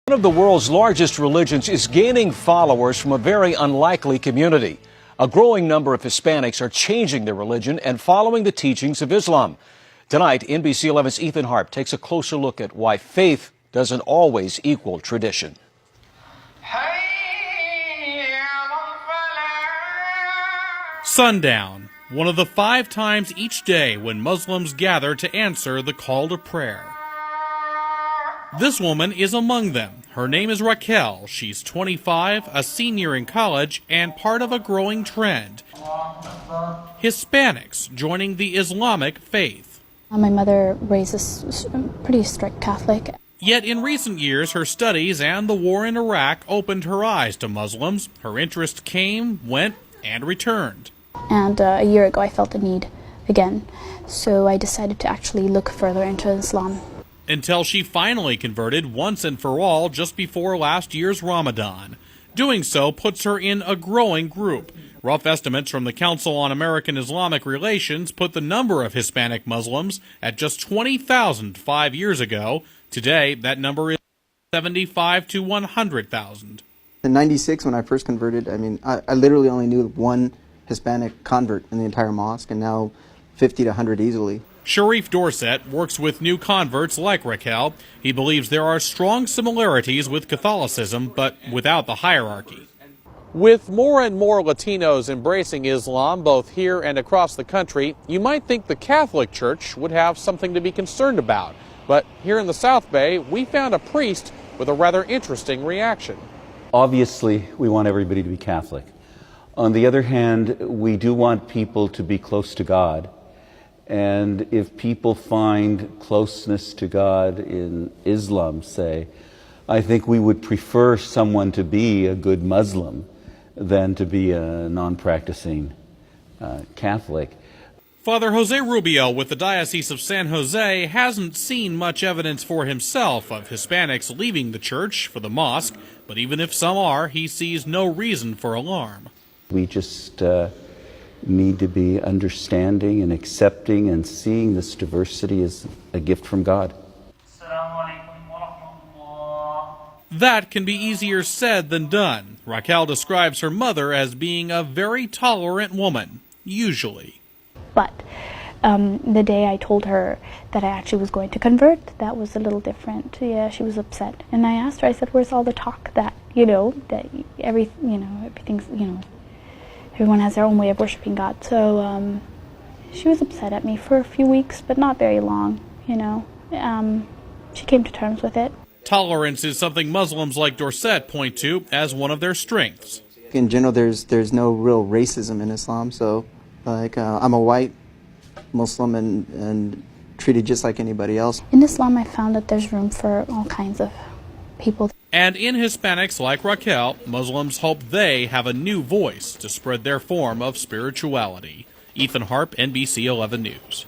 One of the world's largest religions is gaining followers from a very unlikely community. A growing number of Hispanics are changing their religion and following the teachings of Islam. Tonight, NBC 11's Ethan Harp takes a closer look at why faith doesn't always equal tradition. Sundown, one of the 5 times each day when Muslims gather to answer the call to prayer. This woman is among them. Her name is Raquel. She's 25, a senior in college, and part of a growing trend. Hispanics joining the Islamic faith. My mother raised us pretty strict Catholic. Yet in recent years, her studies and the war in Iraq opened her eyes to Muslims. Her interest came, went, and returned. And a year ago I felt a need again, so I decided to actually look further into Islam. Until she finally converted once and for all just before last year's Ramadan. Doing so puts her in a growing group. Rough estimates from the Council on American Islamic Relations put the number of Hispanic Muslims at just 20,000 5 years ago. Today, that number is 75 to 100,000. In '96, when I first converted, I literally only knew one Hispanic convert in the entire mosque, and now 50 to 100 easily. Sharif Dorset works with new converts like Raquel. He believes there are strong similarities with Catholicism, but without the hierarchy. With more and more Latinos embracing Islam, both here and across the country, you might think the Catholic Church would have something to be concerned about. But here in the South Bay, we found a priest with a rather interesting reaction. Obviously, we want everybody to be Catholic. On the other hand, we do want people to be close to God. And if people find closeness to God in Islam, say, I think we would prefer someone to be a good Muslim than to be a non-practicing Catholic. Father Jose Rubio with the Diocese of San Jose hasn't seen much evidence for himself of Hispanics leaving the church for the mosque, but even if some are, he sees no reason for alarm. We just need to be understanding and accepting and seeing this diversity as a gift from God. That can be easier said than done. Raquel describes her mother as being a very tolerant woman, usually. But the day I told her that I actually was going to convert, that was a little different. Yeah, she was upset. And I asked her, I said, where's all the talk that, everything's, everyone has their own way of worshiping God. So she was upset at me for a few weeks, but not very long, She came to terms with it. Tolerance is something Muslims like Dorset point to as one of their strengths. In general, there's no real racism in Islam, so I'm a white Muslim and treated just like anybody else. In Islam, I found that there's room for all kinds of people. And in Hispanics like Raquel, Muslims hope they have a new voice to spread their form of spirituality. Ethan Harp, NBC 11 News.